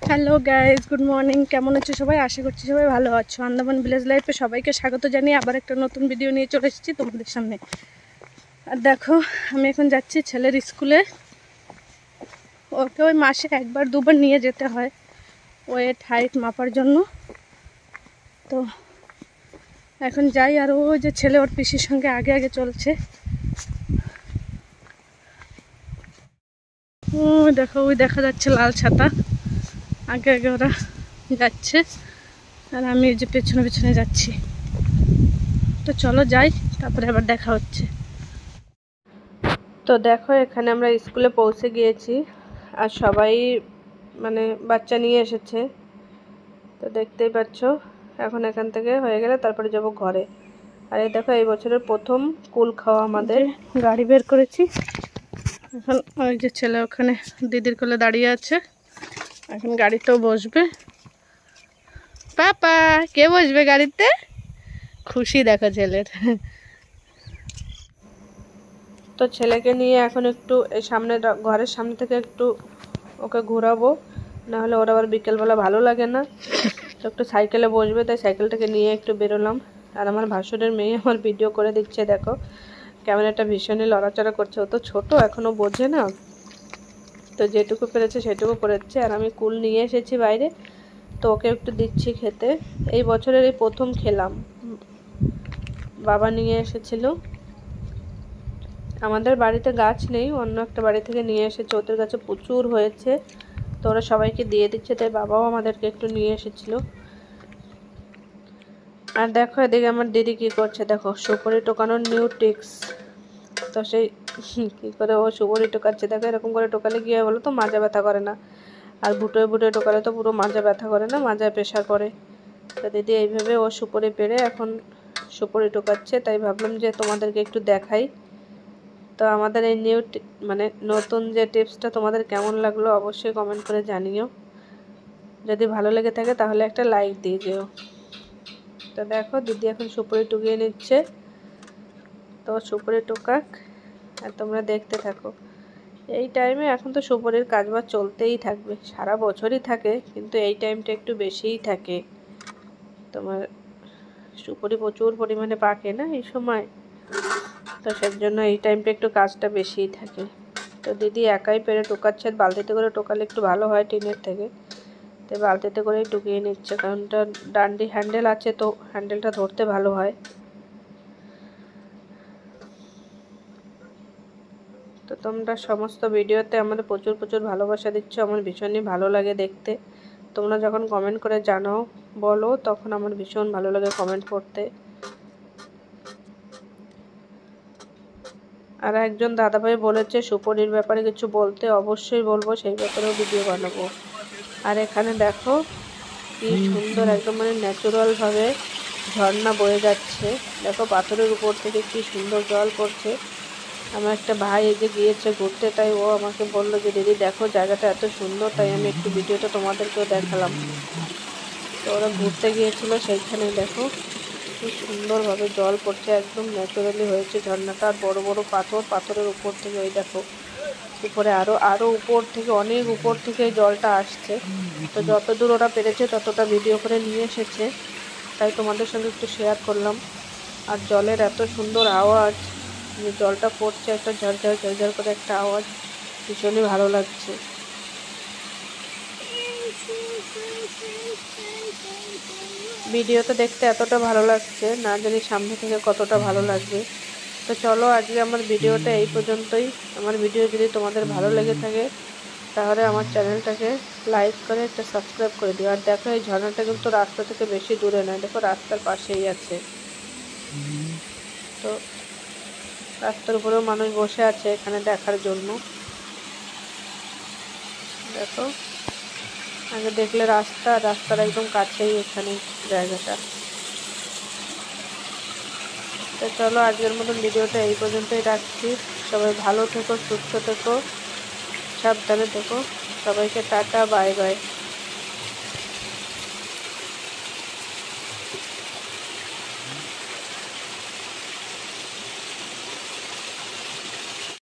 Hello guys, good morning. কেমন আছো সবাই? আশা করছি সবাই ভালো আছো। আন্দামান ভিলেজ লাইফে সবাইকে স্বাগত জানিয়ে আবার একটা নতুন ভিডিও নিয়ে চলে এসেছি তোমাদের সামনে। আর দেখো, আমি এখন যাচ্ছি ছেলের স্কুলে। ওকে ওই মাসে একবার দুবার নিয়ে যেতে হয় ওয়েট হাইট মাপার জন্য। তো এখন যাই, আর ও যে ছেলে ওর পিসির সঙ্গে আগে আগে চলছে। দেখো, ওই দেখা যাচ্ছে লাল ছাতা, আগে আগে ওরা যাচ্ছে আর আমি এই যে পেছনে পেছনে যাচ্ছি। তো চলো যাই, তারপরে আবার দেখা হচ্ছে। তো দেখো, এখানে আমরা স্কুলে পৌঁছে গিয়েছি আর সবাই বাচ্চা নিয়ে এসেছে। তো দেখতেই পাচ্ছ, এখন এখান থেকে হয়ে গেলে তারপরে যাব ঘরে। আর এই দেখো, এই বছরের প্রথম কুল খাওয়া আমাদের। গাড়ি বের করেছি, এখন ওই যে ছেলে ওখানে দিদির কোলে দাঁড়িয়ে আছে, এখন গাড়িতেও বসবে। পাপা, কে বসবে গাড়িতে? খুশি দেখো ছেলের। তো ছেলেকে নিয়ে এখন একটু এই সামনে ঘরের সামনে থেকে একটু ওকে ঘোরাবো, নাহলে ওর আবার বিকেলবেলা ভালো লাগে না। তো একটু সাইকেলে বসবে, তাই সাইকেলটাকে নিয়ে একটু বেরোলাম। আর আমার ভাসুরের মেয়ে আমার ভিডিও করে দিচ্ছে, দেখো ক্যামেরাটা ভীষণই লড়াচড়া করছে। ও তো ছোটো, এখনও বোঝে না, তো যেটুকু পেরেছে সেটুকু করেছে। আর আমি কুল নিয়ে এসেছি বাইরে, তো ওকে একটু দিচ্ছি খেতে। এই বছরের এই প্রথম খেলাম, বাবা নিয়ে এসেছিল। আমাদের বাড়িতে গাছ নেই, অন্য একটা বাড়ি থেকে নিয়ে এসেছে, ওদের গাছে প্রচুর হয়েছে, তো ওরা সবাইকে দিয়ে দিচ্ছে, তাই বাবাও আমাদেরকে একটু নিয়ে এসেছিল। আর দেখো এদিকে আমার দিদি কি করছে, দেখো সুপারি টোকানোর নিউ টিক্স। তো সেই কী করে ও সুপারি টোকাচ্ছে, দেখো এরকম করে টোকালে গিয়ে বলো তো মাজা ব্যথা করে না, আর বুটোয় বুটোয় টোকালে তো পুরো মাজা ব্যথা করে না, মাজায় প্রেশার পড়ে। তো দিদি এইভাবে ও সুপারি পেরে এখন সুপারি টোকাচ্ছে, তাই ভাবলাম যে তোমাদেরকে একটু দেখাই। তো আমাদের এই নিউ নতুন যে টিপসটা তোমাদের কেমন লাগলো অবশ্যই কমেন্ট করে জানিও। যদি ভালো লেগে থাকে তাহলে একটা লাইক দিয়ে যেও। তো দেখো দিদি এখন সুপারি টুকিয়ে নিচ্ছে, তো সুপারি টোকাক আর তোমরা দেখতে থাকো। এই টাইমে এখন তো সুপারির কাজবাজ চলতেই থাকবে, সারা বছরই থাকে, কিন্তু এই টাইমটা একটু বেশিই থাকে। তোমার সুপারি প্রচুর পরিমাণে পাকে না এই সময়, তো সেই জন্য এই টাইমটা একটু কাজটা বেশিই থাকে। তো দিদি একাই পেরে টোকাচ্ছে, বালতিতে করে টোকালে একটু ভালো হয় টিনের থেকে, তো বালতিতে করেই টুকিয়ে নিচ্ছে, কারণ ওটা ডান্ডি হ্যান্ডেল আছে, তো হ্যান্ডেলটা ধরতে ভালো হয়। তো তোমরা সমস্ত ভিডিওতে আমাদের প্রচুর প্রচুর ভালোবাসা দিচ্ছ, আমার ভীষণই ভালো লাগে দেখতে। তোমরা যখন কমেন্ট করে জানাও বলো, তখন আমার ভীষণ ভালো লাগে কমেন্ট করতে। আর একজন দাদাভাই বলেছে সুপারির ব্যাপারে কিছু বলতে, অবশ্যই বলবো, সেই ব্যাপারেও ভিডিও বানাবো। আর এখানে দেখো কি সুন্দর একদম ন্যাচারালভাবে ঝর্ণা বয়ে যাচ্ছে, দেখো পাথরের উপর থেকে কি সুন্দর জল পড়ছে। আমার একটা ভাই এই যে গিয়েছে ঘুরতে, তাই ও আমাকে বললো যে দিদি দেখো জায়গাটা এত সুন্দর, তাই আমি একটু ভিডিওটা তোমাদেরকেও দেখালাম। তো ওরা ঘুরতে গিয়েছিল, সেইখানেই দেখো কি সুন্দরভাবে জল পড়ছে, একদম ন্যাচারালি হয়েছে ঝর্ণাটা। আর বড় বড় পাথরের উপর থেকে ওই দেখো উপরে আরও উপর থেকে, অনেক উপর থেকে জলটা আসছে। তো যতদূর ওরা পেরেছে ততটা ভিডিও করে নিয়ে এসেছে, তাই তোমাদের সঙ্গে একটু শেয়ার করলাম। আর জলের এত সুন্দর আওয়াজ, যে জলটা পড়ছে একটা ঝরঝর ঝরঝর করে একটা আওয়াজ, ভীষণই ভালো লাগছে। ভিডিওতে দেখতে এতটা ভালো লাগছে, না জানি সামনে থেকে কতটা ভালো লাগবে। তো চলো আজকে আমার ভিডিওটা এই পর্যন্তই। আমার ভিডিও যদি তোমাদের ভালো লেগে থাকে তাহলে আমার চ্যানেলটাকে লাইক করে একটা সাবস্ক্রাইব করে দিও। আর দেখো এই ঝর্ণাটা কিন্তু রাস্তা থেকে বেশি দূরে নয়, দেখো রাস্তার পাশেই আছে। তো রাস্তার উপরেও মানুষ বসে আছে এখানে দেখার জন্য। দেখো আগে দেখলে রাস্তার একদম কাছেই এখানে জায়গাটা। তো চলো আজকের মতন ভিডিওটা এই পর্যন্তই রাখছি। সবাই ভালো থেকো, সুস্থ থেকো, সাবধানে থেকো। সবাইকে টাটা, বাই বাই।